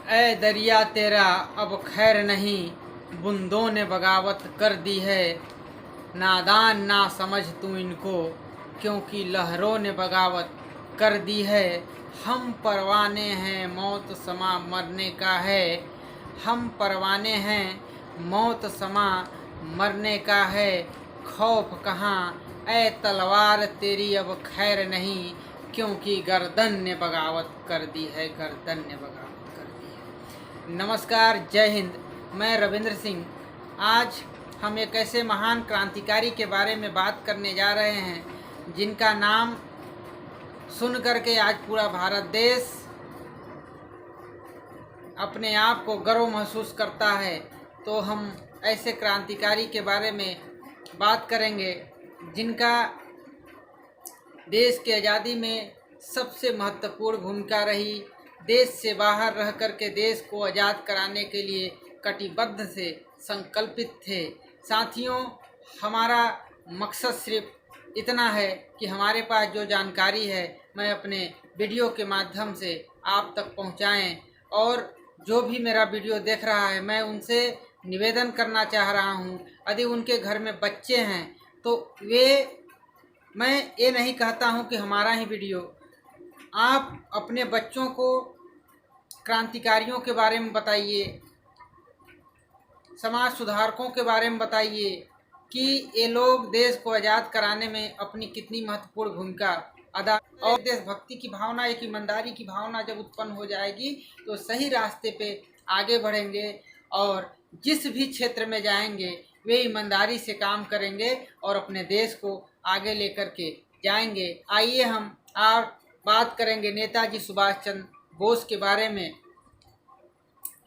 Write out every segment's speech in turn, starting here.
ऐ दरिया तेरा अब खैर नहीं, बूंदों ने बगावत कर दी है। नादान ना समझ तू इनको, क्योंकि लहरों ने बगावत कर दी है। हम परवाने हैं मौत समा मरने का है। हम परवाने हैं मौत समा मरने का है। खौफ कहाँ ऐ तलवार तेरी अब खैर नहीं, क्योंकि गर्दन ने बगावत कर दी है। गर्दन ने बगावत कर दी है। नमस्कार, जय हिंद। मैं रविंद्र सिंह। आज हम एक ऐसे महान क्रांतिकारी के बारे में बात करने जा रहे हैं जिनका नाम सुन करके आज पूरा भारत देश अपने आप को गर्व महसूस करता है। तो हम ऐसे क्रांतिकारी के बारे में बात करेंगे जिनका देश की आज़ादी में सबसे महत्वपूर्ण भूमिका रही। देश से बाहर रह कर के देश को आज़ाद कराने के लिए कटिबद्ध से संकल्पित थे। साथियों, हमारा मकसद सिर्फ इतना है कि हमारे पास जो जानकारी है मैं अपने वीडियो के माध्यम से आप तक पहुंचाएं, और जो भी मेरा वीडियो देख रहा है मैं उनसे निवेदन करना चाह रहा हूं, यदि उनके घर में बच्चे हैं तो मैं ये नहीं कहता हूं कि हमारा ही वीडियो, आप अपने बच्चों को क्रांतिकारियों के बारे में बताइए, समाज सुधारकों के बारे में बताइए कि ये लोग देश को आज़ाद कराने में अपनी कितनी महत्वपूर्ण भूमिका अदा। और देशभक्ति की भावना, एक ईमानदारी की भावना जब उत्पन्न हो जाएगी तो सही रास्ते पे आगे बढ़ेंगे और जिस भी क्षेत्र में जाएंगे वे ईमानदारी से काम करेंगे और अपने देश को आगे लेकर के जाएंगे। आइए हम आप बात करेंगे नेताजी सुभाष चंद्र बोस के बारे में।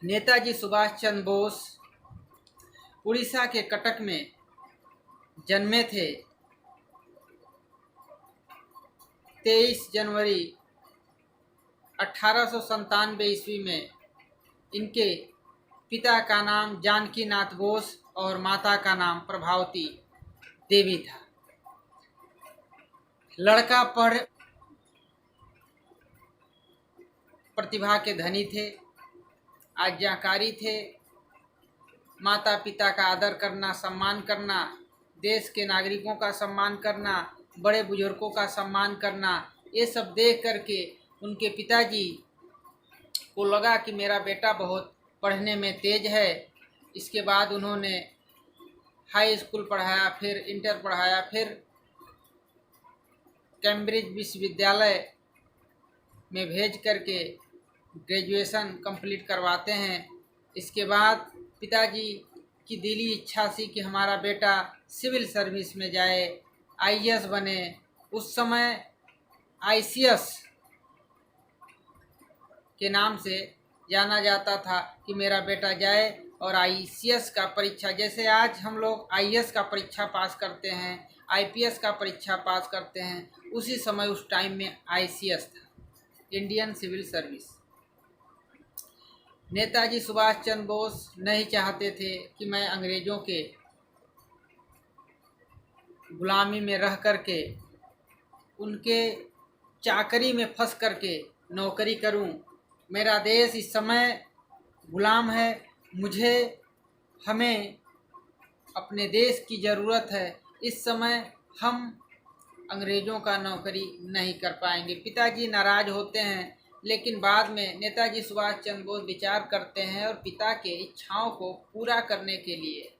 नेताजी सुभाष चंद्र बोस उड़ीसा के कटक में जन्मे थे। 23 जनवरी 1897 ईस्वी में इनके पिता का नाम जानकी नाथ बोस और माता का नाम प्रभावती देवी था। लड़का पढ़ प्रतिभा के धनी थे, आज्ञाकारी थे। माता पिता का आदर करना, सम्मान करना, देश के नागरिकों का सम्मान करना, बड़े बुजुर्गों का सम्मान करना, ये सब देख करके उनके पिताजी को लगा कि मेरा बेटा बहुत पढ़ने में तेज है। इसके बाद उन्होंने हाई स्कूल पढ़ाया, फिर इंटर पढ़ाया, फिर कैम्ब्रिज विश्वविद्यालय में भेज करके ग्रेजुएशन कंप्लीट करवाते हैं। इसके बाद पिताजी की दिली इच्छा थी कि हमारा बेटा सिविल सर्विस में जाए, आईएएस बने। उस समय आईसीएस के नाम से जाना जाता था कि मेरा बेटा जाए और आईसीएस का परीक्षा, जैसे आज हम लोग आईएएस का परीक्षा पास करते हैं, आईपीएस का परीक्षा पास करते हैं, उसी समय उस टाइम में आईसीएस था, Indian civil service. Netaji Subhash Chandra Bose नहीं चाहते थे कि मैं अंग्रेज़ों के गुलामी में रह करके, उनके चाकरी में फंस करके नौकरी करूं। मेरा देश इस समय गुलाम है, हमें अपने देश की ज़रूरत है। इस समय हम अंग्रेज़ों का नौकरी नहीं कर पाएंगे। पिताजी नाराज़ होते हैं, लेकिन बाद में नेताजी सुभाष चंद्र बोस विचार करते हैं और पिता के इच्छाओं को पूरा करने के लिए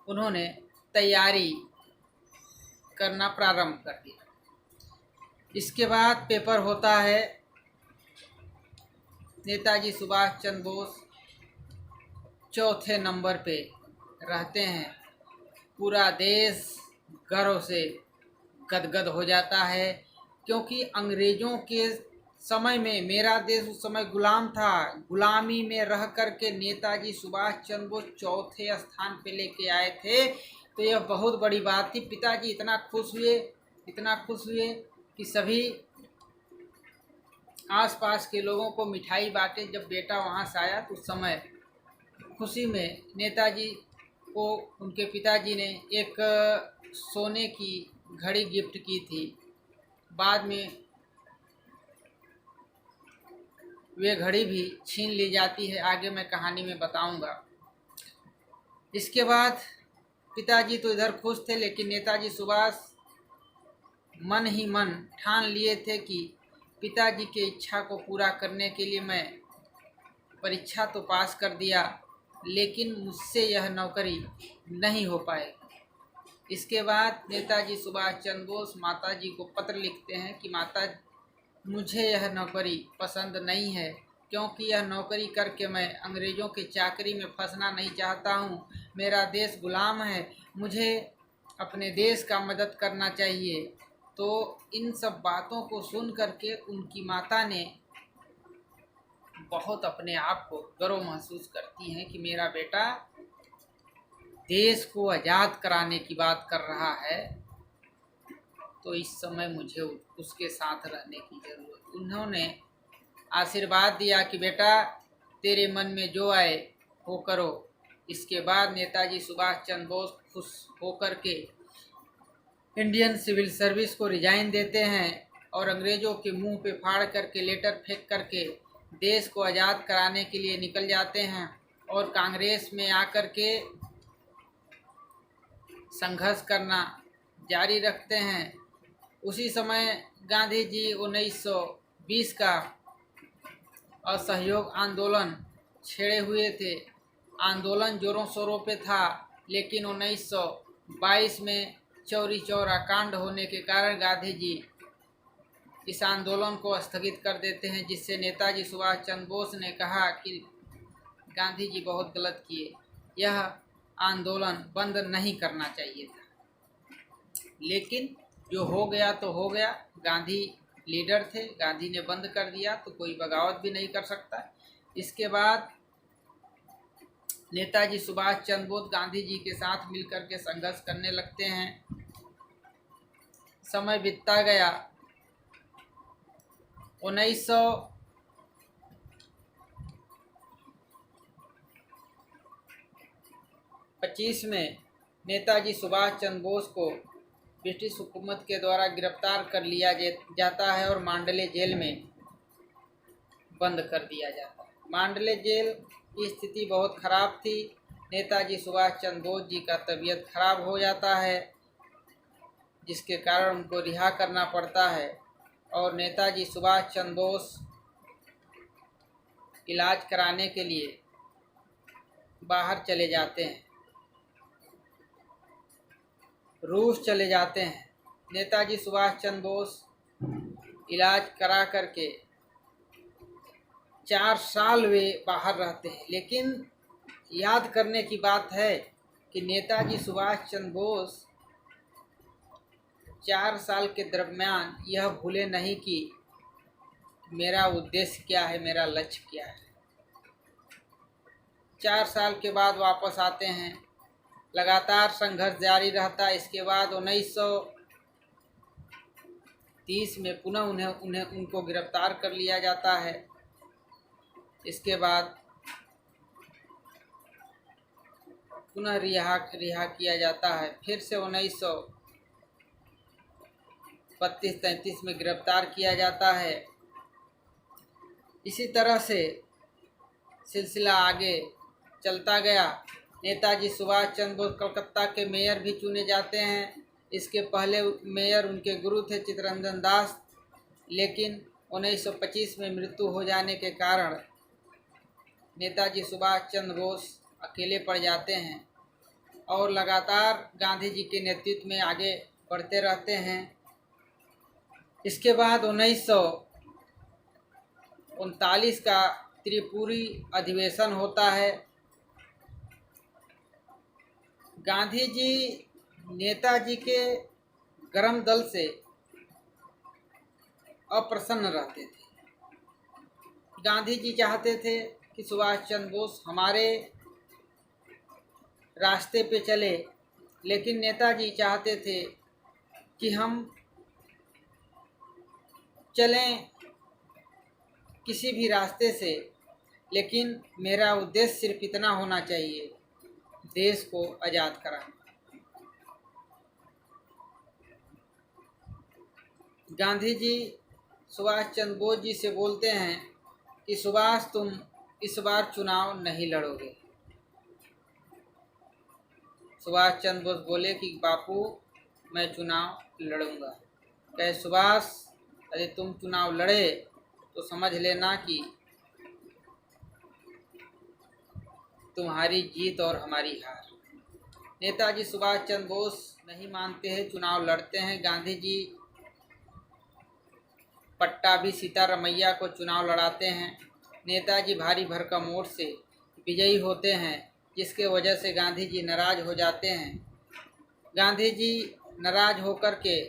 उन्होंने तैयारी करना प्रारंभ कर दिया। इसके बाद पेपर होता है। नेताजी सुभाष चंद्र बोस चौथे नंबर पे रहते हैं। पूरा देश गर्व से गदगद हो जाता है, क्योंकि अंग्रेज़ों के समय में मेरा देश उस समय गुलाम था। गुलामी में रह कर के नेताजी सुभाष चंद्र बोस चौथे स्थान पे लेके आए थे, तो यह बहुत बड़ी बात थी। पिताजी इतना खुश हुए कि सभी आसपास के लोगों को मिठाई बांटे। जब बेटा वहाँ से आया तो उस समय खुशी में नेताजी को उनके पिताजी ने एक सोने की घड़ी गिफ्ट की थी। बाद में वे घड़ी भी छीन ली जाती है। आगे मैं कहानी में बताऊंगा। इसके बाद पिताजी तो इधर खुश थे, लेकिन नेताजी सुभाष मन ही मन ठान लिए थे कि पिताजी के इच्छा को पूरा करने के लिए मैं परीक्षा तो पास कर दिया, लेकिन मुझसे यह नौकरी नहीं हो पाएगी। इसके बाद नेताजी सुभाष चंद्र बोस माताजी को पत्र लिखते हैं कि माता, मुझे यह नौकरी पसंद नहीं है, क्योंकि यह नौकरी करके मैं अंग्रेज़ों की चाकरी में फंसना नहीं चाहता हूँ। मेरा देश गुलाम है, मुझे अपने देश का मदद करना चाहिए। तो इन सब बातों को सुन करके उनकी माता ने बहुत अपने आप को गर्व महसूस करती हैं कि मेरा बेटा देश को आज़ाद कराने की बात कर रहा है, तो इस समय मुझे उसके साथ रहने की ज़रूरत। उन्होंने आशीर्वाद दिया कि बेटा तेरे मन में जो आए वो करो। इसके बाद नेताजी सुभाष चंद्र बोस खुश होकर के इंडियन सिविल सर्विस को रिजाइन देते हैं और अंग्रेज़ों के मुंह पे फाड़ करके लेटर फेंक करके देश को आज़ाद कराने के लिए निकल जाते हैं और कांग्रेस में आकर के संघर्ष करना जारी रखते हैं। उसी समय गांधी जी 1920 का असहयोग आंदोलन छेड़े हुए थे। आंदोलन जोरों शोरों पे था, लेकिन 1922 में चौरी चौरा कांड होने के कारण गांधी जी इस आंदोलन को स्थगित कर देते हैं, जिससे नेताजी सुभाष चंद्र बोस ने कहा कि गांधी जी बहुत गलत किए, यह आंदोलन बंद नहीं करना चाहिए था। लेकिन जो हो गया तो हो गया, गांधी लीडर थे, गांधी ने बंद कर दिया तो कोई बगावत भी नहीं कर सकता। इसके बाद नेताजी सुभाष चंद्र बोस गांधी जी के साथ मिलकर के संघर्ष करने लगते हैं। समय बीतता गया। 1925 में नेताजी सुभाष चंद्र बोस को ब्रिटिश हुकूमत के द्वारा गिरफ्तार कर लिया जाता है और मांडले जेल में बंद कर दिया जाता है। मांडले जेल की स्थिति बहुत ख़राब थी। नेताजी सुभाष चंद्र बोस जी का तबीयत खराब हो जाता है, जिसके कारण उनको रिहा करना पड़ता है और नेताजी सुभाष चंद्र बोस इलाज कराने के लिए बाहर चले जाते हैं, रूस चले जाते हैं। नेताजी सुभाष चंद्र बोस इलाज करा करके 4 साल वे बाहर रहते हैं। लेकिन याद करने की बात है कि नेताजी सुभाष चंद्र बोस 4 साल के दरम्यान यह भूले नहीं कि मेरा उद्देश्य क्या है, मेरा लक्ष्य क्या है। 4 साल के बाद वापस आते हैं, लगातार संघर्ष जारी रहता है। इसके बाद 1930 में पुनः उनको गिरफ्तार कर लिया जाता है। इसके बाद पुनः रिहा किया जाता है। फिर से 1932-33 में गिरफ्तार किया जाता है। इसी तरह से सिलसिला आगे चलता गया। नेताजी सुभाष चंद्र बोस कलकत्ता के मेयर भी चुने जाते हैं। इसके पहले मेयर उनके गुरु थे चित्तरंजन दास, लेकिन 1925 में मृत्यु हो जाने के कारण नेताजी सुभाष चंद्र बोस अकेले पड़ जाते हैं और लगातार गांधी जी के नेतृत्व में आगे बढ़ते रहते हैं। इसके बाद 1939 का त्रिपुरी अधिवेशन होता है। गांधी जी नेताजी के गरम दल से अप्रसन्न रहते थे। गांधी जी चाहते थे कि सुभाष चंद्र बोस हमारे रास्ते पे चले, लेकिन नेताजी चाहते थे कि हम चलें किसी भी रास्ते से, लेकिन मेरा उद्देश्य सिर्फ इतना होना चाहिए, देश को आज़ाद कराना। गांधी जी सुभाष चंद्र बोस जी से बोलते हैं कि सुभाष तुम इस बार चुनाव नहीं लड़ोगे। सुभाष चंद्र बोस बोले कि बापू मैं चुनाव लड़ूंगा। कहे सुभाष यदि तुम चुनाव लड़े तो समझ लेना कि तुम्हारी जीत और हमारी हार। नेताजी सुभाष चंद्र बोस नहीं मानते हैं, चुनाव लड़ते हैं। गांधी जी पट्टाभी सीतारमैया को चुनाव लड़ाते हैं। नेताजी भारी भरकम वोट से विजयी होते हैं, जिसके वजह से गांधी जी नाराज हो जाते हैं। गांधी जी नाराज होकर के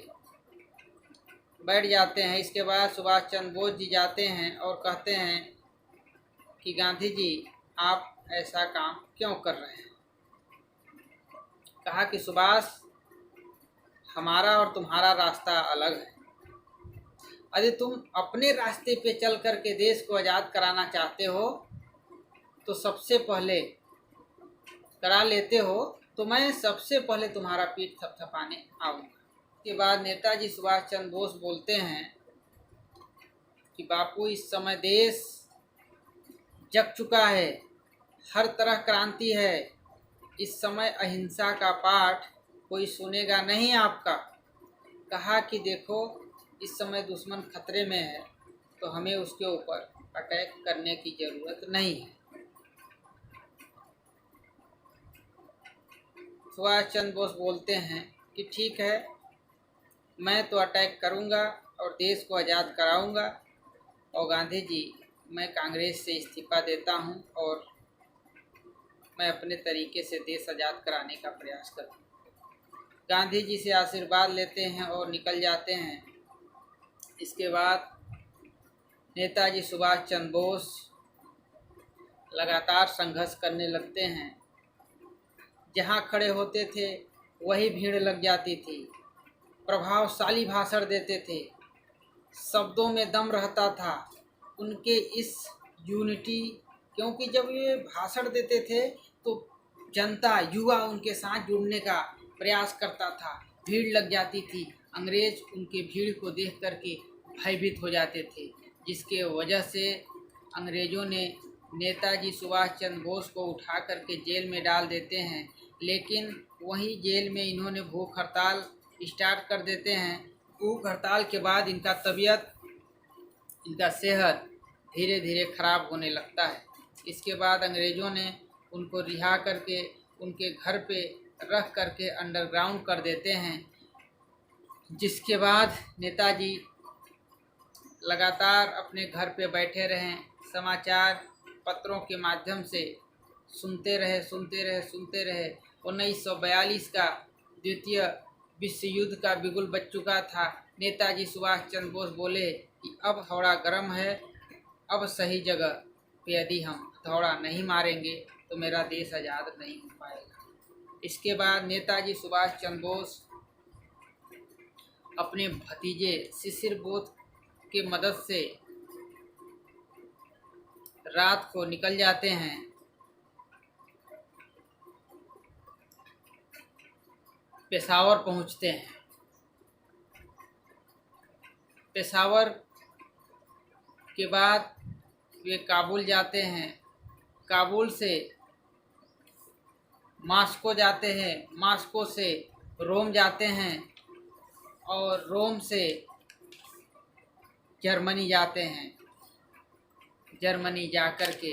बैठ जाते हैं। इसके बाद सुभाष चंद्र बोस जी जाते हैं और कहते हैं कि गांधी जी आप ऐसा काम क्यों कर रहे हैं। कहा कि सुभाष हमारा और तुम्हारा रास्ता अलग है। यदि तुम अपने रास्ते पे चल कर के देश को आज़ाद कराना चाहते हो तो सबसे पहले करा लेते हो तो मैं सबसे पहले तुम्हारा पीठ थपथपाने आऊँगा। के बाद नेताजी सुभाष चंद्र बोस बोलते हैं कि बापू इस समय देश जग चुका है, हर तरह क्रांति है, इस समय अहिंसा का पाठ कोई सुनेगा नहीं आपका। कहा कि देखो इस समय दुश्मन खतरे में है तो हमें उसके ऊपर अटैक करने की ज़रूरत नहीं है। सुभाष चंद्र बोस बोलते हैं कि ठीक है, मैं तो अटैक करूंगा और देश को आज़ाद कराऊंगा, और गांधी जी मैं कांग्रेस से इस्तीफा देता हूं और मैं अपने तरीके से देश आज़ाद कराने का प्रयास करूँगा। गांधी जी से आशीर्वाद लेते हैं और निकल जाते हैं। इसके बाद नेताजी सुभाष चंद्र बोस लगातार संघर्ष करने लगते हैं। जहाँ खड़े होते थे वही भीड़ लग जाती थी। प्रभावशाली भाषण देते थे, शब्दों में दम रहता था। उनके इस यूनिटी, क्योंकि जब ये भाषण देते थे तो जनता युवा उनके साथ जुड़ने का प्रयास करता था, भीड़ लग जाती थी। अंग्रेज उनके भीड़ को देख करके भयभीत हो जाते थे, जिसके वजह से अंग्रेज़ों ने नेताजी सुभाष चंद्र बोस को उठा करके जेल में डाल देते हैं। लेकिन वहीं जेल में इन्होंने भूख हड़ताल स्टार्ट कर देते हैं। भूख हड़ताल के बाद इनका तबीयत, इनका सेहत धीरे धीरे खराब होने लगता है। इसके बाद अंग्रेज़ों ने उनको रिहा करके उनके घर पे रख करके अंडरग्राउंड कर देते हैं। जिसके बाद नेताजी लगातार अपने घर पे बैठे रहें, समाचार पत्रों के माध्यम से सुनते रहे 1942 का द्वितीय विश्व युद्ध का बिगुल बज चुका था। नेताजी सुभाष चंद्र बोस बोले कि अब हथौड़ा गर्म है, अब सही जगह पे यदि हम हथौड़ा नहीं मारेंगे तो मेरा देश आज़ाद नहीं हो पाएगा। इसके बाद नेताजी सुभाष चंद्र बोस अपने भतीजे शिशिर बोस की मदद से रात को निकल जाते हैं। पेशावर पहुंचते हैं। पेशावर के बाद वे काबुल जाते हैं। काबुल से मास्को जाते हैं, मास्को से रोम जाते हैं और रोम से जर्मनी जाते हैं। जर्मनी जाकर के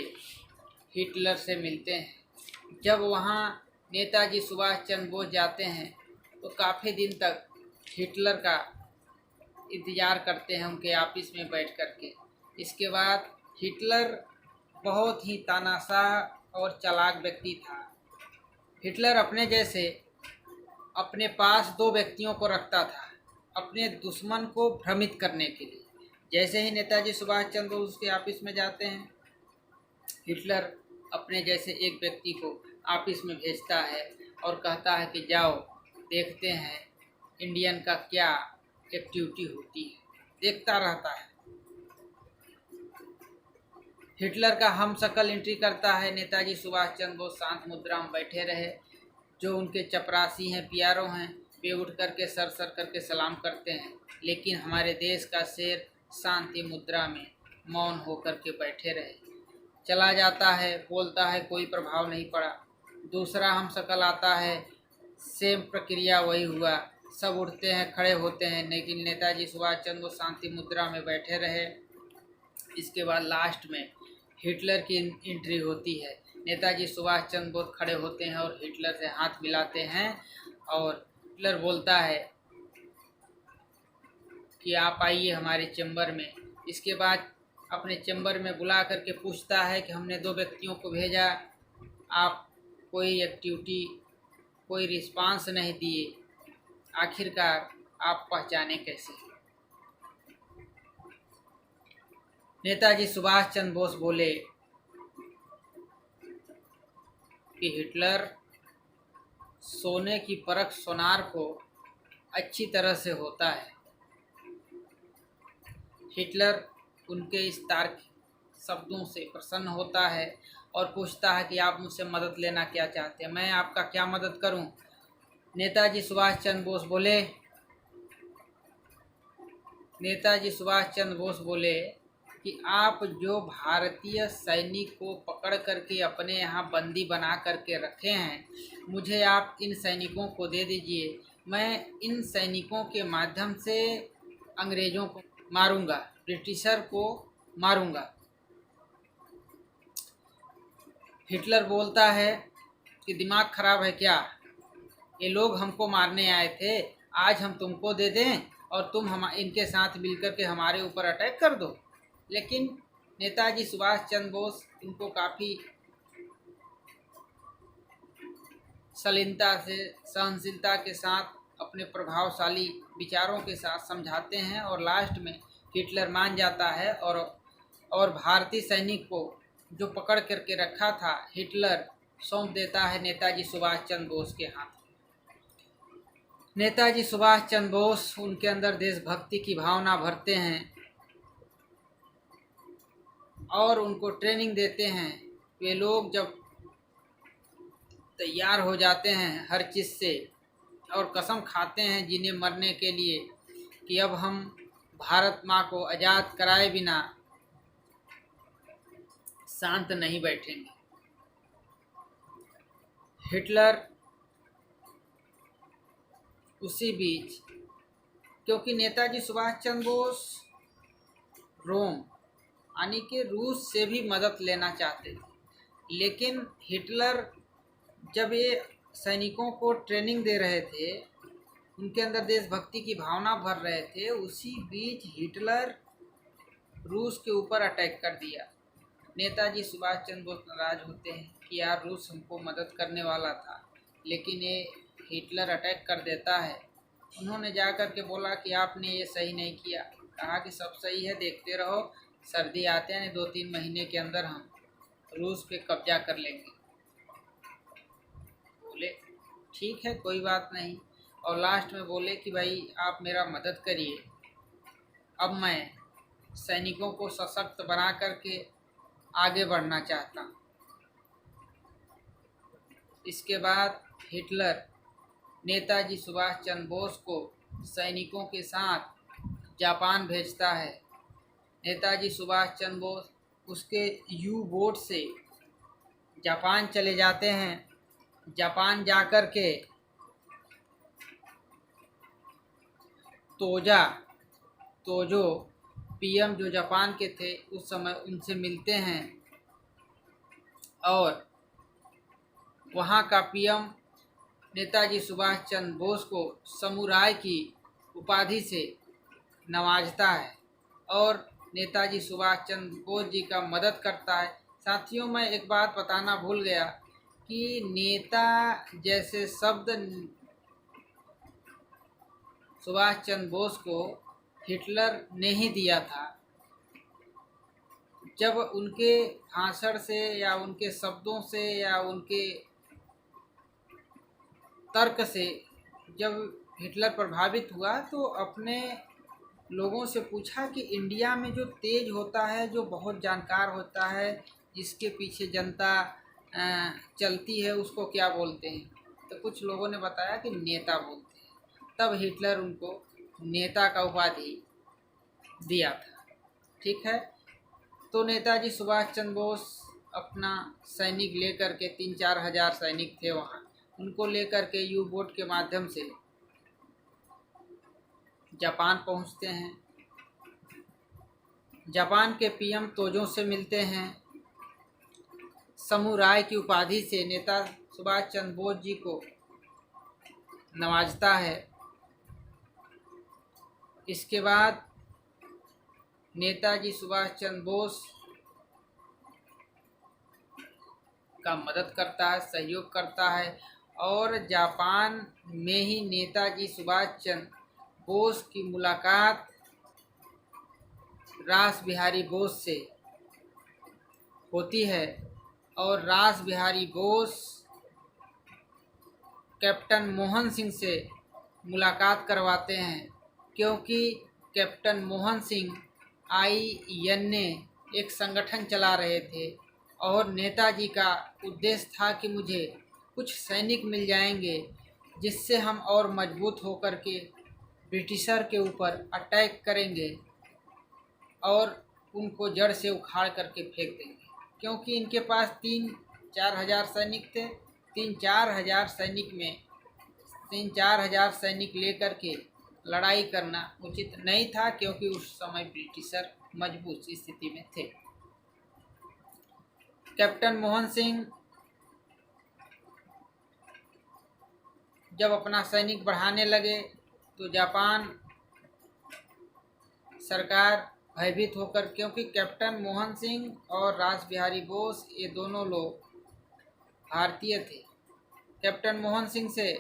हिटलर से मिलते हैं। जब वहाँ नेताजी सुभाष चंद्र बोस जाते हैं तो काफ़ी दिन तक हिटलर का इंतज़ार करते हैं उनके ऑफिस में बैठ कर के। इसके बाद हिटलर बहुत ही तानाशाह और चालाक व्यक्ति था। हिटलर अपने जैसे अपने पास 2 व्यक्तियों को रखता था अपने दुश्मन को भ्रमित करने के लिए। जैसे ही नेताजी सुभाष चंद्र बोस के ऑफिस में जाते हैं, हिटलर अपने जैसे एक व्यक्ति को ऑफिस में भेजता है और कहता है कि जाओ देखते हैं इंडियन का क्या एक्टिविटी होती है। देखता रहता है। हिटलर का हम शक्ल एंट्री करता है। नेताजी सुभाष चंद्र बोस शांत मुद्रा में बैठे रहे। जो उनके चपरासी हैं, पियारो हैं, वे उठ करके सर करके सलाम करते हैं। लेकिन हमारे देश का शेर शांति मुद्रा में मौन होकर के बैठे रहे। चला जाता है, बोलता है, कोई प्रभाव नहीं पड़ा। दूसरा हम शकल आता है, सेम प्रक्रिया वही हुआ। सब उठते हैं, खड़े होते हैं, लेकिन नेताजी सुभाष चंद्र बोस शांति मुद्रा में बैठे रहे। इसके बाद लास्ट में हिटलर की एंट्री होती है। नेताजी सुभाष चंद्र बोस खड़े होते हैं और हिटलर से हाथ मिलाते हैं और हिटलर बोलता है कि आप आइए हमारे चैम्बर में। इसके बाद अपने चैम्बर में बुला करके पूछता है कि हमने 2 व्यक्तियों को भेजा, आप कोई एक्टिविटी, कोई रिस्पांस नहीं दिए, आखिरकार आप पहचाने कैसे? नेताजी सुभाष चंद्र बोस बोले कि हिटलर सोने की परख सोनार को अच्छी तरह से होता है। हिटलर उनके इस तार्किक शब्दों से प्रसन्न होता है और पूछता है कि आप मुझसे मदद लेना क्या चाहते हैं, मैं आपका क्या मदद करूं? नेताजी सुभाष चंद्र बोस बोले कि आप जो भारतीय सैनिक को पकड़ करके अपने यहाँ बंदी बना करके रखे हैं, मुझे आप इन सैनिकों को दे दीजिए। मैं इन सैनिकों के माध्यम से अंग्रेज़ों को मारूंगा, ब्रिटिशर को मारूंगा। हिटलर बोलता है कि दिमाग खराब है क्या? ये लोग हमको मारने आए थे, आज हम तुमको दे दें और तुम हम इनके साथ मिलकर के हमारे ऊपर अटैक कर दो। लेकिन नेताजी सुभाष चंद्र बोस इनको काफ़ी शालीनता से, सहनशीलता के साथ, अपने प्रभावशाली विचारों के साथ समझाते हैं और लास्ट में हिटलर मान जाता है और भारतीय सैनिक को जो पकड़ करके रखा था, हिटलर सौंप देता है नेताजी सुभाष चंद्र बोस के हाथ। नेताजी सुभाष चंद्र बोस उनके अंदर देशभक्ति की भावना भरते हैं और उनको ट्रेनिंग देते हैं। वे लोग जब तैयार हो जाते हैं हर चीज़ से और कसम खाते हैं जीने मरने के लिए कि अब हम भारत माँ को आज़ाद कराए बिना शांत नहीं बैठेंगे। हिटलर उसी बीच, क्योंकि नेताजी सुभाष चंद्र बोस रोम यानी कि रूस से भी मदद लेना चाहते थे, लेकिन हिटलर जब ये सैनिकों को ट्रेनिंग दे रहे थे, उनके अंदर देशभक्ति की भावना भर रहे थे, उसी बीच हिटलर रूस के ऊपर अटैक कर दिया। नेताजी सुभाष चंद्र बोस नाराज होते हैं कि यार रूस हमको मदद करने वाला था, लेकिन ये हिटलर अटैक कर देता है। उन्होंने जा कर के बोला कि आपने ये सही नहीं किया। कहा कि सब सही है, देखते रहो, सर्दी आते हैं 2-3 महीने के अंदर हम रूस पे कब्जा कर लेंगे। बोले ठीक है, कोई बात नहीं। और लास्ट में बोले कि भाई आप मेरा मदद करिए, अब मैं सैनिकों को सशक्त बना करके आगे बढ़ना चाहता हूँ। इसके बाद हिटलर नेताजी सुभाष चंद्र बोस को सैनिकों के साथ जापान भेजता है। नेताजी सुभाष चंद्र बोस उसके यू बोट से जापान चले जाते हैं। जापान जाकर के तोजो पीएम जो जापान के थे उस समय उनसे मिलते हैं और वहाँ का पीएम नेताजी सुभाष चंद्र बोस को समुराय की उपाधि से नवाजता है और नेताजी सुभाष चंद्र बोस जी का मदद करता है। साथियों, मैं एक बात बताना भूल गया कि नेता जैसे शब्द सुभाष चंद्र बोस को हिटलर ने ही दिया था। जब उनके भाषण से या उनके शब्दों से या उनके तर्क से जब हिटलर प्रभावित हुआ तो अपने लोगों से पूछा कि इंडिया में जो तेज होता है, जो बहुत जानकार होता है, जिसके पीछे जनता चलती है, उसको क्या बोलते हैं? तो कुछ लोगों ने बताया कि नेता बोलते हैं। तब हिटलर उनको नेता का उपाधि दिया था। ठीक है, तो नेताजी सुभाष चंद्र बोस अपना सैनिक लेकर के 3-4 हज़ार सैनिक थे वहाँ, उनको लेकर के यू बोट के माध्यम से जापान पहुँचते हैं। जापान के पीएम तोजो से मिलते हैं। समुराय की उपाधि से नेता सुभाष चंद्र बोस जी को नवाजता है। इसके बाद नेताजी सुभाष चंद्र बोस का मदद करता है, सहयोग करता है और जापान में ही नेताजी सुभाष चंद्र बोस की मुलाकात रास बिहारी बोस से होती है और रास बिहारी बोस कैप्टन मोहन सिंह से मुलाकात करवाते हैं, क्योंकि कैप्टन मोहन सिंह INA एक संगठन चला रहे थे और नेताजी का उद्देश्य था कि मुझे कुछ सैनिक मिल जाएंगे जिससे हम और मजबूत होकर के ब्रिटिशर के ऊपर अटैक करेंगे और उनको जड़ से उखाड़ करके फेंक देंगे, क्योंकि इनके पास 3-4 हज़ार सैनिक थे। 3-4 हज़ार सैनिक में 3-4 हज़ार सैनिक लेकर के लड़ाई करना उचित नहीं था, क्योंकि उस समय ब्रिटिशर मजबूत स्थिति में थे। कैप्टन मोहन सिंह जब अपना सैनिक बढ़ाने लगे तो जापान सरकार भयभीत होकर, क्योंकि कैप्टन मोहन सिंह और रास बिहारी बोस ये दोनों लोग भारतीय थे, कैप्टन मोहन सिंह से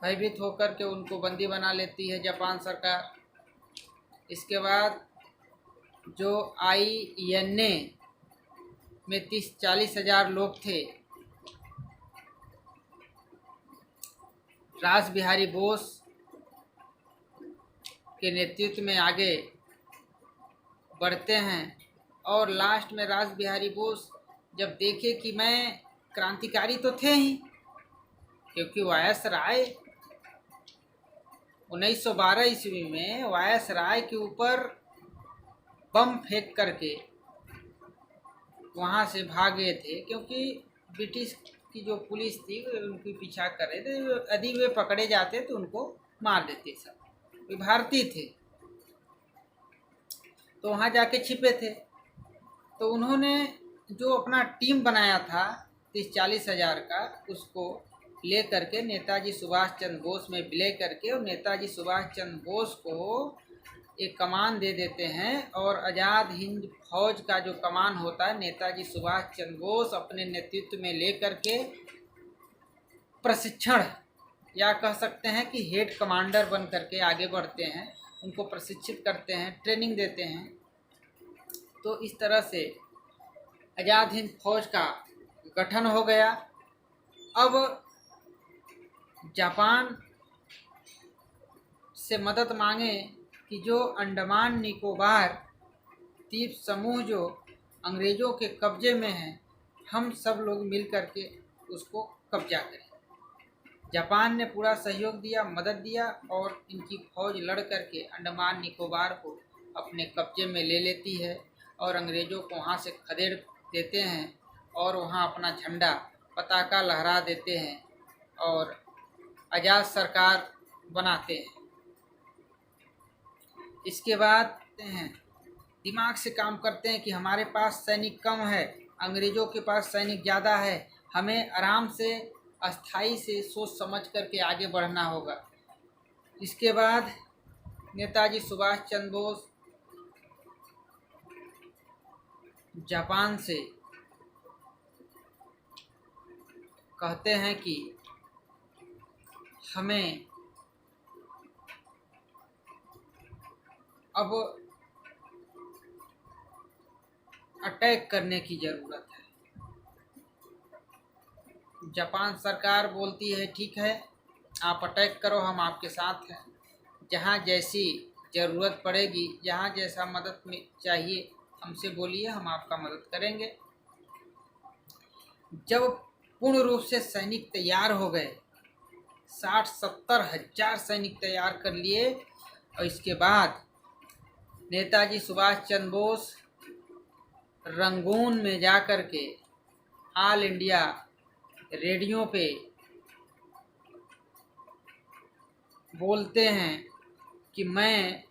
भयभीत होकर के उनको बंदी बना लेती है जापान सरकार। इसके बाद जो INA में 30-40 हज़ार लोग थे, रास बिहारी बोस के नेतृत्व में आगे बढ़ते हैं और लास्ट में रास बिहारी बोस जब देखे कि मैं क्रांतिकारी तो थे ही, क्योंकि वायसराय 1912 ईस्वी में वायसराय के ऊपर बम फेंक करके वहाँ से भागे थे, क्योंकि ब्रिटिश की जो पुलिस थी उनकी पीछा कर रहे थे। यदि वे पकड़े जाते तो उनको मार देते। सब वे भारतीय थे तो वहाँ जाके छिपे थे। तो उन्होंने जो अपना टीम बनाया था 30-40 हज़ार का, उसको ले करके नेताजी सुभाष चंद्र बोस में विलय करके और नेताजी सुभाष चंद्र बोस को एक कमान दे देते हैं और आज़ाद हिंद फौज का जो कमान होता है नेताजी सुभाष चंद्र बोस अपने नेतृत्व में ले करके प्रशिक्षण या कह सकते हैं कि हेड कमांडर बन करके आगे बढ़ते हैं, उनको प्रशिक्षित करते हैं, ट्रेनिंग देते हैं। तो इस तरह से आज़ाद हिंद फौज का गठन हो गया। अब जापान से मदद मांगे कि जो अंडमान निकोबार द्वीप समूह जो अंग्रेज़ों के कब्जे में है, हम सब लोग मिल करके उसको कब्जा करें। जापान ने पूरा सहयोग दिया, मदद दिया और इनकी फौज लड़ करके अंडमान निकोबार को अपने कब्जे में ले लेती है और अंग्रेज़ों को वहाँ से खदेड़ देते हैं और वहाँ अपना झंडा पताका लहरा देते हैं और आज़ाद सरकार बनाते हैं। इसके बाद दिमाग से काम करते हैं कि हमारे पास सैनिक कम है, अंग्रेज़ों के पास सैनिक ज़्यादा है, हमें आराम से अस्थाई से सोच समझ करके आगे बढ़ना होगा। इसके बाद नेताजी सुभाष चंद्र बोस जापान से कहते हैं कि हमें अब अटैक करने की ज़रूरत है। जापान सरकार बोलती है ठीक है, आप अटैक करो, हम आपके साथ हैं। जहाँ जैसी ज़रूरत पड़ेगी, जहाँ जैसा मदद में चाहिए हमसे बोलिए, हम आपका मदद करेंगे। जब पूर्ण रूप से सैनिक तैयार हो गए, 60-70 हज़ार सैनिक तैयार कर लिए और इसके बाद नेताजी सुभाष चंद्र बोस रंगून में जा कर के ऑल इंडिया रेडियो पे बोलते हैं कि मैं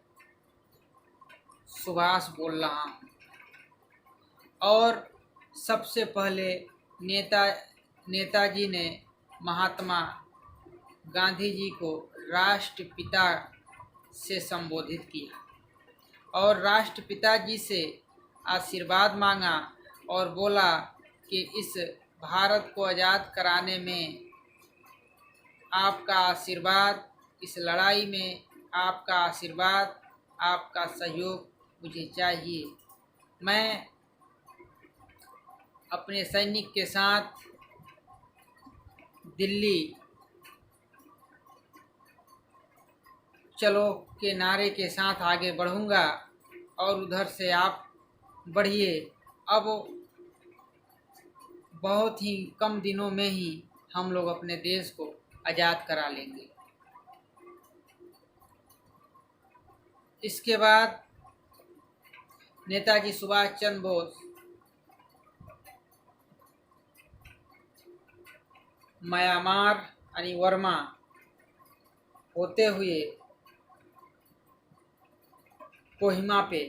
सुभाष बोल रहा हूँ, और सबसे पहले नेताजी ने महात्मा गांधी जी को राष्ट्रपिता से संबोधित किया और राष्ट्रपिता जी से आशीर्वाद मांगा और बोला कि इस भारत को आज़ाद कराने में आपका आशीर्वाद, इस लड़ाई में आपका आशीर्वाद, आपका सहयोग मुझे चाहिए। मैं अपने सैनिक के साथ दिल्ली चलो के नारे के साथ आगे बढ़ूंगा और उधर से आप बढ़िए। अब बहुत ही कम दिनों में ही हम लोग अपने देश को आज़ाद करा लेंगे। इसके बाद नेताजी सुभाष चंद्र बोस म्यांमार यानी वर्मा होते हुए कोहिमा पे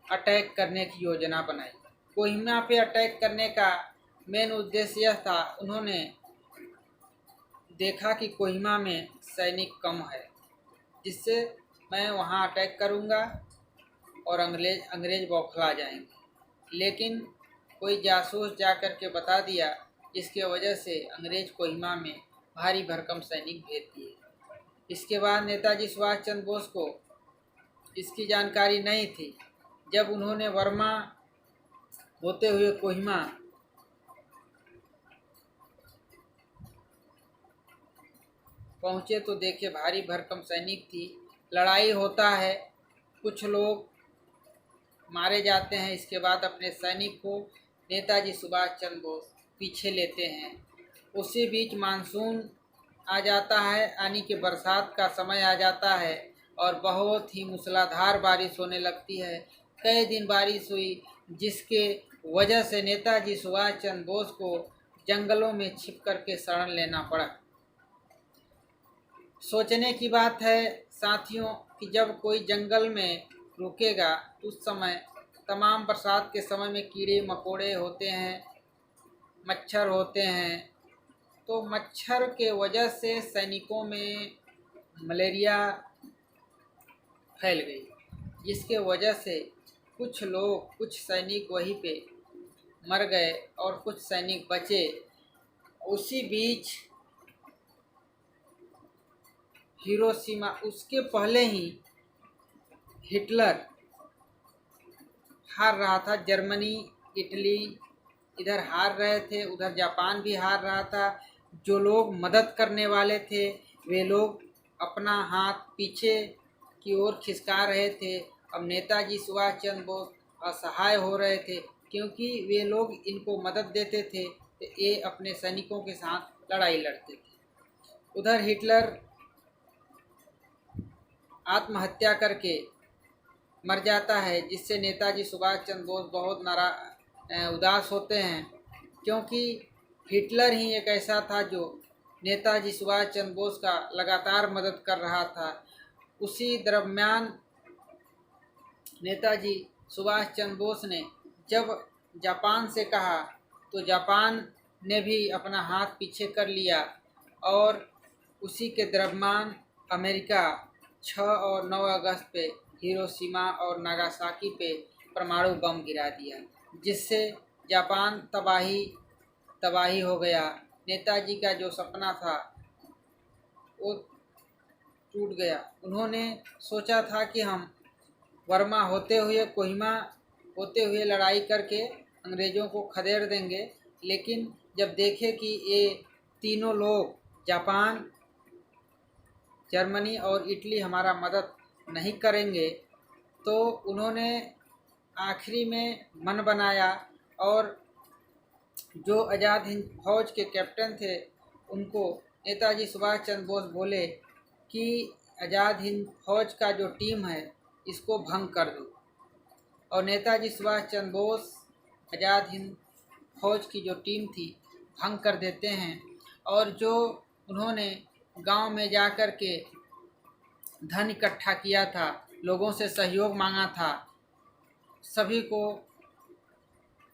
अटैक करने की योजना बनाई। कोहिमा पे अटैक करने का मेन उद्देश्य यह था, उन्होंने देखा कि कोहिमा में सैनिक कम है, जिससे मैं वहां अटैक करूंगा और अंग्रेज बौखला जाएंगे। लेकिन कोई जासूस जाकर के बता दिया, जिसके वजह से अंग्रेज कोहिमा में भारी भरकम सैनिक भेज दिए। इसके बाद नेताजी सुभाष चंद्र बोस को इसकी जानकारी नहीं थी। जब उन्होंने वर्मा होते हुए कोहिमा पहुँचे तो देखे भारी भरकम सैनिक थी। लड़ाई होता है, कुछ लोग मारे जाते हैं। इसके बाद अपने सैनिक को नेताजी सुभाष चंद्र बोस पीछे लेते हैं। उसी बीच मानसून आ जाता है, यानी कि बरसात का समय आ जाता है और बहुत ही मूसलाधार बारिश होने लगती है। कई दिन बारिश हुई, जिसके वजह से नेताजी सुभाष चंद्र बोस को जंगलों में छिप कर के शरण लेना पड़ा। सोचने की बात है साथियों कि जब कोई जंगल में रुकेगा तो उस समय तमाम बरसात के समय में कीड़े मकोड़े होते हैं, मच्छर होते हैं। तो मच्छर के वजह से सैनिकों में मलेरिया फैल गई, जिसके वजह से कुछ सैनिक वहीं पे मर गए और कुछ सैनिक बचे। उसी बीच हिरोशिमा, उसके पहले ही हिटलर हार रहा था। जर्मनी, इटली इधर हार रहे थे, उधर जापान भी हार रहा था। जो लोग मदद करने वाले थे वे लोग अपना हाथ पीछे की ओर खिसका रहे थे। अब नेताजी सुभाष चंद्र बोस असहाय हो रहे थे, क्योंकि वे लोग इनको मदद देते थे तो ये अपने सैनिकों के साथ लड़ाई लड़ते थे। उधर हिटलर आत्महत्या करके मर जाता है, जिससे नेताजी सुभाष चंद्र बोस बहुत उदास होते हैं, क्योंकि हिटलर ही एक ऐसा था जो नेताजी सुभाष चंद्र बोस का लगातार मदद कर रहा था। उसी दरम्यान नेताजी सुभाष चंद्र बोस ने जब जापान से कहा तो जापान ने भी अपना हाथ पीछे कर लिया और उसी के दरम्यान अमेरिका 6 और 9 अगस्त पे हिरोशिमा और नागासाकी पे परमाणु बम गिरा दिया, जिससे जापान तबाही हो गया। नेताजी का जो सपना था वो टूट गया। उन्होंने सोचा था कि हम वर्मा होते हुए, कोहिमा होते हुए लड़ाई करके अंग्रेज़ों को खदेड़ देंगे, लेकिन जब देखे कि ये तीनों लोग जापान, जर्मनी और इटली हमारा मदद नहीं करेंगे, तो उन्होंने आखिरी में मन बनाया और जो आज़ाद हिंद फौज के कैप्टन थे उनको नेताजी सुभाष चंद्र बोस बोले कि आज़ाद हिंद फौज का जो टीम है इसको भंग कर दो। और नेताजी सुभाष चंद्र बोस आज़ाद हिंद फौज की जो टीम थी भंग कर देते हैं और जो उन्होंने गांव में जाकर के धन इकट्ठा किया था, लोगों से सहयोग मांगा था, सभी को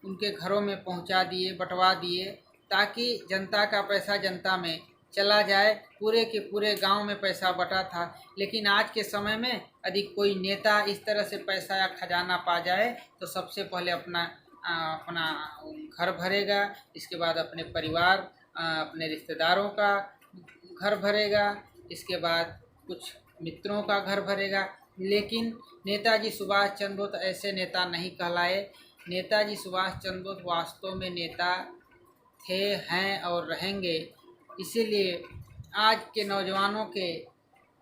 उनके घरों में पहुंचा दिए, बंटवा दिए, ताकि जनता का पैसा जनता में चला जाए। पूरे के पूरे गांव में पैसा बटा था। लेकिन आज के समय में यदि कोई नेता इस तरह से पैसा या खजाना पा जाए तो सबसे पहले अपना घर भरेगा, इसके बाद अपने परिवार, अपने रिश्तेदारों का घर भरेगा, इसके बाद कुछ मित्रों का घर भरेगा। लेकिन नेताजी सुभाष चंद्र बोस ऐसे नेता नहीं कहलाए। नेताजी सुभाष चंद्र बोस वास्तव में नेता थे, हैं और रहेंगे। इसीलिए आज के नौजवानों के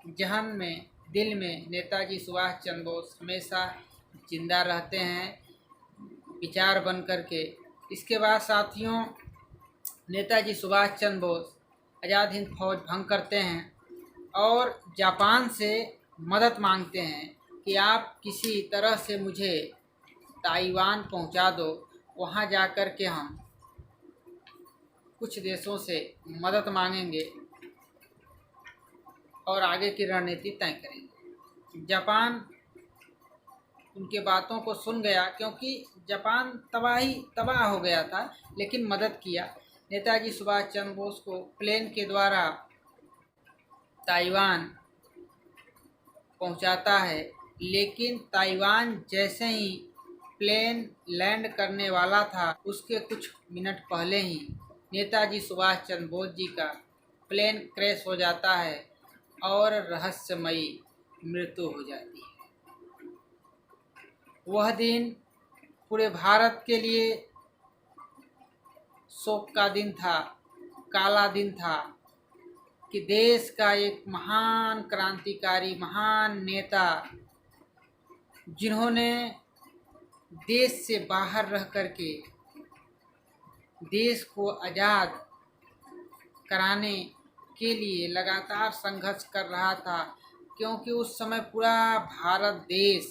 जहन में, दिल में नेताजी सुभाष चंद्र बोस हमेशा जिंदा रहते हैं, विचार बन करके। इसके बाद साथियों, नेताजी सुभाष चंद्र बोस आज़ाद हिंद फौज भंग करते हैं और जापान से मदद मांगते हैं कि आप किसी तरह से मुझे ताइवान पहुंचा दो, वहां जाकर के हम कुछ देशों से मदद मांगेंगे और आगे की रणनीति तय करेंगे। जापान उनके बातों को सुन गया, क्योंकि जापान तबाह हो गया था, लेकिन मदद किया। नेताजी सुभाष चंद्र बोस को प्लेन के द्वारा ताइवान पहुंचाता है, लेकिन ताइवान जैसे ही प्लेन लैंड करने वाला था, उसके कुछ मिनट पहले ही नेताजी सुभाष चंद्र बोस जी का प्लेन क्रैश हो जाता है और रहस्यमयी मृत्यु हो जाती है। वह दिन पूरे भारत के लिए शोक का दिन था, काला दिन था कि देश का एक महान क्रांतिकारी, महान नेता, जिन्होंने देश से बाहर रह करके देश को आज़ाद कराने के लिए लगातार संघर्ष कर रहा था, क्योंकि उस समय पूरा भारत देश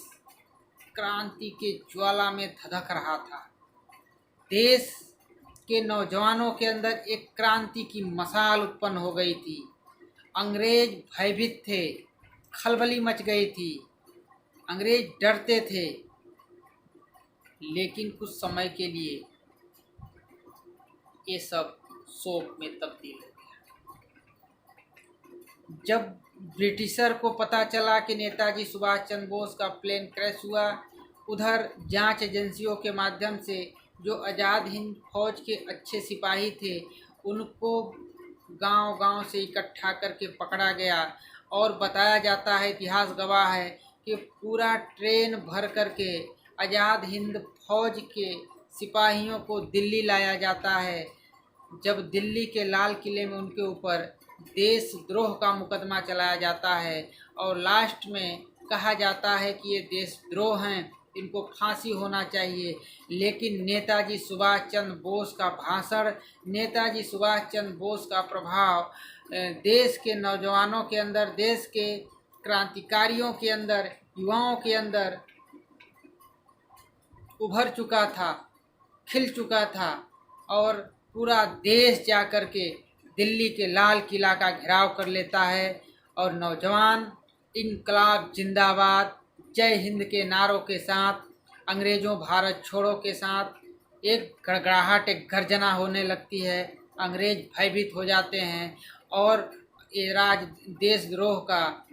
क्रांति के ज्वाला में धधक रहा था। देश के नौजवानों के अंदर एक क्रांति की मशाल उत्पन्न हो गई थी। अंग्रेज भयभीत थे, खलबली मच गई थी, अंग्रेज डरते थे। लेकिन कुछ समय के लिए ये सब शोक में तब्दील हो गया। जब ब्रिटिशर को पता चला कि नेताजी सुभाष चंद्र बोस का प्लेन क्रैश हुआ, उधर जांच एजेंसियों के माध्यम से जो आज़ाद हिंद फौज के अच्छे सिपाही थे, उनको गांव-गांव से इकट्ठा करके पकड़ा गया और बताया जाता है, इतिहास गवाह है कि पूरा ट्रेन भर करके आज़ाद हिंद फौज के सिपाहियों को दिल्ली लाया जाता है। जब दिल्ली के लाल किले में उनके ऊपर देशद्रोह का मुकदमा चलाया जाता है और लास्ट में कहा जाता है कि ये देशद्रोह हैं, इनको फांसी होना चाहिए। लेकिन नेताजी सुभाष चंद्र बोस का भाषण, नेताजी सुभाष चंद्र बोस का प्रभाव देश के नौजवानों के अंदर, देश के क्रांतिकारियों के अंदर, युवाओं के अंदर उभर चुका था, खिल चुका था और पूरा देश जाकर के दिल्ली के लाल किला का घेराव कर लेता है और नौजवान इनकलाब जिंदाबाद, जय हिंद के नारों के साथ, अंग्रेज़ों भारत छोड़ो के साथ एक गड़गड़ाहट, एक गर्जना होने लगती है। अंग्रेज भयभीत हो जाते हैं और ये देशद्रोह का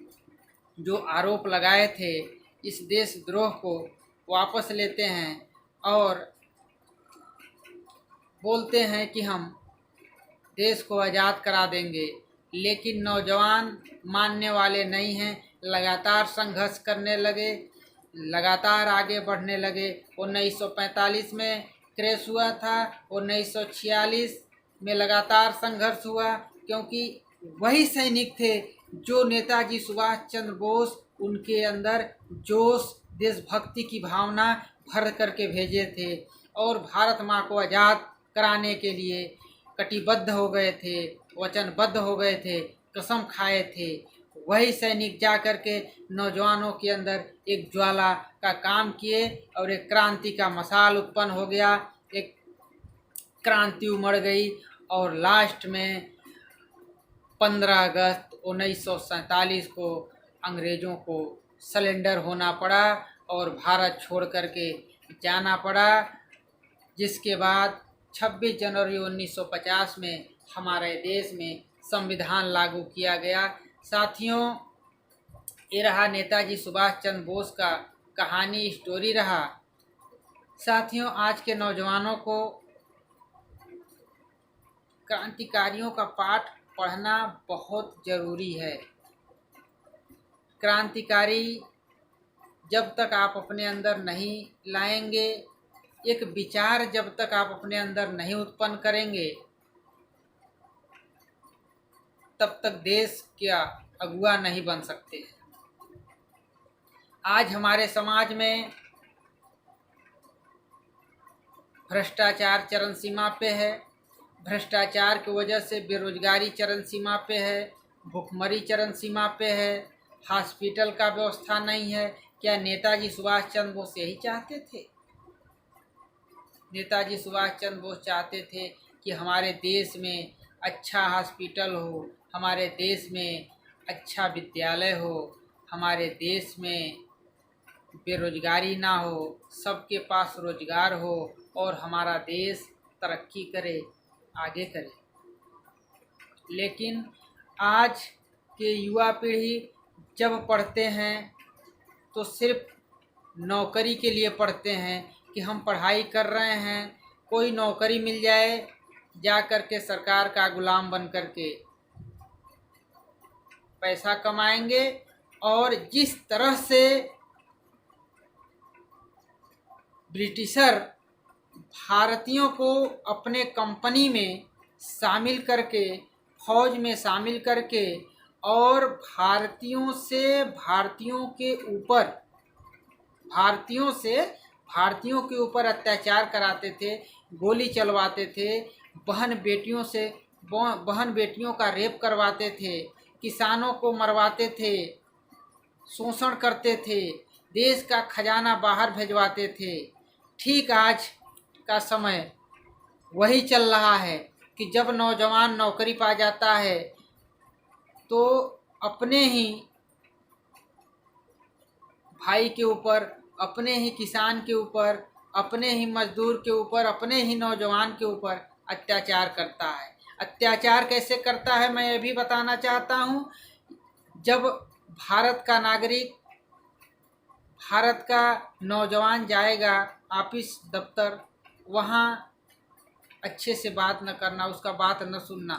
जो आरोप लगाए थे, इस देशद्रोह को वापस लेते हैं और बोलते हैं कि हम देश को आज़ाद करा देंगे। लेकिन नौजवान मानने वाले नहीं हैं, लगातार संघर्ष करने लगे, लगातार आगे बढ़ने लगे। 1945 में क्रैश हुआ था, 1946 में लगातार संघर्ष हुआ, क्योंकि वही सैनिक थे जो नेताजी सुभाष चंद्र बोस उनके अंदर जोश, देशभक्ति की भावना भर करके भेजे थे और भारत माँ को आज़ाद कराने के लिए कटिबद्ध हो गए थे, वचनबद्ध हो गए थे, कसम खाए थे। वही सैनिक जा कर के नौजवानों के अंदर एक ज्वाला का काम किए और एक क्रांति का मशाल उत्पन्न हो गया। एक क्रांति उमड़ गई और लास्ट में 15 अगस्त 1947 को अंग्रेज़ों को सरेंडर होना पड़ा और भारत छोड़ करके जाना पड़ा, जिसके बाद 26 जनवरी 1950 में हमारे देश में संविधान लागू किया गया। साथियों, ये रहा नेताजी सुभाष चंद्र बोस का कहानी स्टोरी रहा। साथियों, आज के नौजवानों को क्रांतिकारियों का पाठ पढ़ना बहुत ज़रूरी है। क्रांतिकारी जब तक आप अपने अंदर नहीं लाएंगे, एक विचार जब तक आप अपने अंदर नहीं उत्पन्न करेंगे, तब तक देश का अगुवा नहीं बन सकते। आज हमारे समाज में भ्रष्टाचार चरम सीमा पे है। भ्रष्टाचार की वजह से बेरोजगारी चरम सीमा पे है, भुखमरी चरम सीमा पे है, हॉस्पिटल का व्यवस्था नहीं है। क्या नेताजी सुभाष चंद्र बोस यही चाहते थे? नेताजी सुभाष चंद्र बोस चाहते थे कि हमारे देश में अच्छा हॉस्पिटल हो, हमारे देश में अच्छा विद्यालय हो, हमारे देश में बेरोजगारी ना हो, सबके पास रोजगार हो और हमारा देश तरक्की करे, आगे करे। लेकिन आज के युवा पीढ़ी जब पढ़ते हैं तो सिर्फ नौकरी के लिए पढ़ते हैं कि हम पढ़ाई कर रहे हैं, कोई नौकरी मिल जाए, जा कर के सरकार का गुलाम बन कर के पैसा कमाएंगे। और जिस तरह से ब्रिटिशर भारतीयों को अपने कंपनी में शामिल करके, फौज में शामिल करके और भारतीयों से भारतीयों के ऊपर अत्याचार कराते थे, गोली चलवाते थे, बहन बेटियों का रेप करवाते थे, किसानों को मरवाते थे, शोषण करते थे, देश का खजाना बाहर भिजवाते थे। ठीक आज का समय वही चल रहा है कि जब नौजवान नौकरी पा जाता है तो अपने ही भाई के ऊपर, अपने ही किसान के ऊपर, अपने ही मजदूर के ऊपर, अपने ही नौजवान के ऊपर अत्याचार करता है। अत्याचार कैसे करता है मैं ये भी बताना चाहता हूँ। जब भारत का नागरिक, भारत का नौजवान जाएगा ऑफिस दफ्तर, वहाँ अच्छे से बात न करना, उसका बात न सुनना,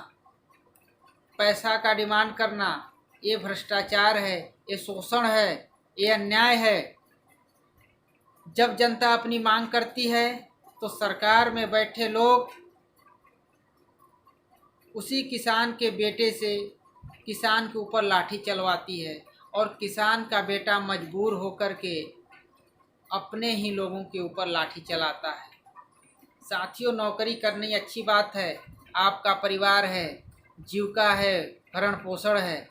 पैसा का डिमांड करना, ये भ्रष्टाचार है, ये शोषण है, ये अन्याय है। जब जनता अपनी मांग करती है तो सरकार में बैठे लोग उसी किसान के बेटे से किसान के ऊपर लाठी चलवाती है और किसान का बेटा मजबूर होकर के अपने ही लोगों के ऊपर लाठी चलाता है। साथियों, नौकरी करनी अच्छी बात है, आपका परिवार है, जीविका है, भरण पोषण है,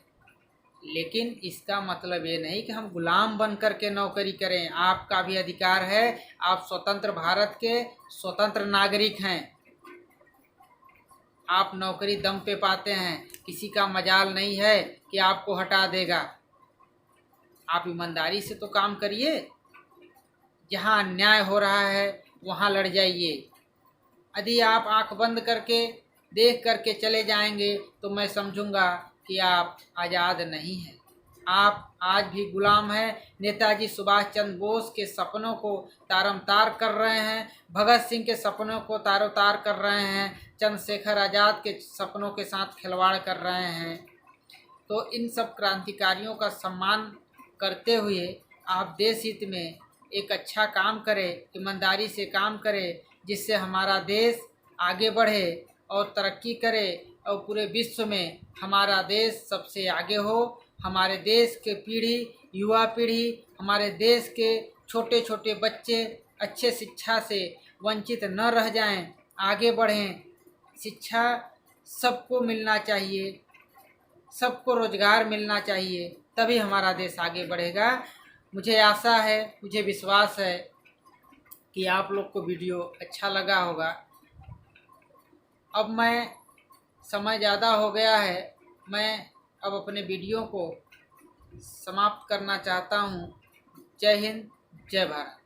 लेकिन इसका मतलब ये नहीं कि हम गुलाम बन कर के नौकरी करें। आपका भी अधिकार है, आप स्वतंत्र भारत के स्वतंत्र नागरिक हैं। आप नौकरी दम पे पाते हैं, किसी का मजाल नहीं है कि आपको हटा देगा। आप ईमानदारी से तो काम करिए, जहाँ अन्याय हो रहा है वहाँ लड़ जाइए। यदि आप आंख बंद करके देख करके चले जाएंगे तो मैं समझूंगा कि आप आज़ाद नहीं हैं, आप आज भी गुलाम हैं। नेताजी सुभाष चंद्र बोस के सपनों को तारमतार कर रहे हैं, भगत सिंह के सपनों को तारोतार कर रहे हैं, चंद्रशेखर आज़ाद के सपनों के साथ खिलवाड़ कर रहे हैं। तो इन सब क्रांतिकारियों का सम्मान करते हुए आप देश हित में एक अच्छा काम करें, ईमानदारी से काम करें, जिससे हमारा देश आगे बढ़े और तरक्की करे और पूरे विश्व में हमारा देश सबसे आगे हो। हमारे देश के युवा पीढ़ी, हमारे देश के छोटे छोटे बच्चे अच्छे शिक्षा से वंचित न रह जाएं, आगे बढ़ें। शिक्षा सबको मिलना चाहिए, सबको रोजगार मिलना चाहिए, तभी हमारा देश आगे बढ़ेगा। मुझे आशा है, मुझे विश्वास है कि आप लोग को वीडियो अच्छा लगा होगा। अब समय ज़्यादा हो गया है, मैं अब अपने वीडियो को समाप्त करना चाहता हूँ। जय हिंद, जय भारत।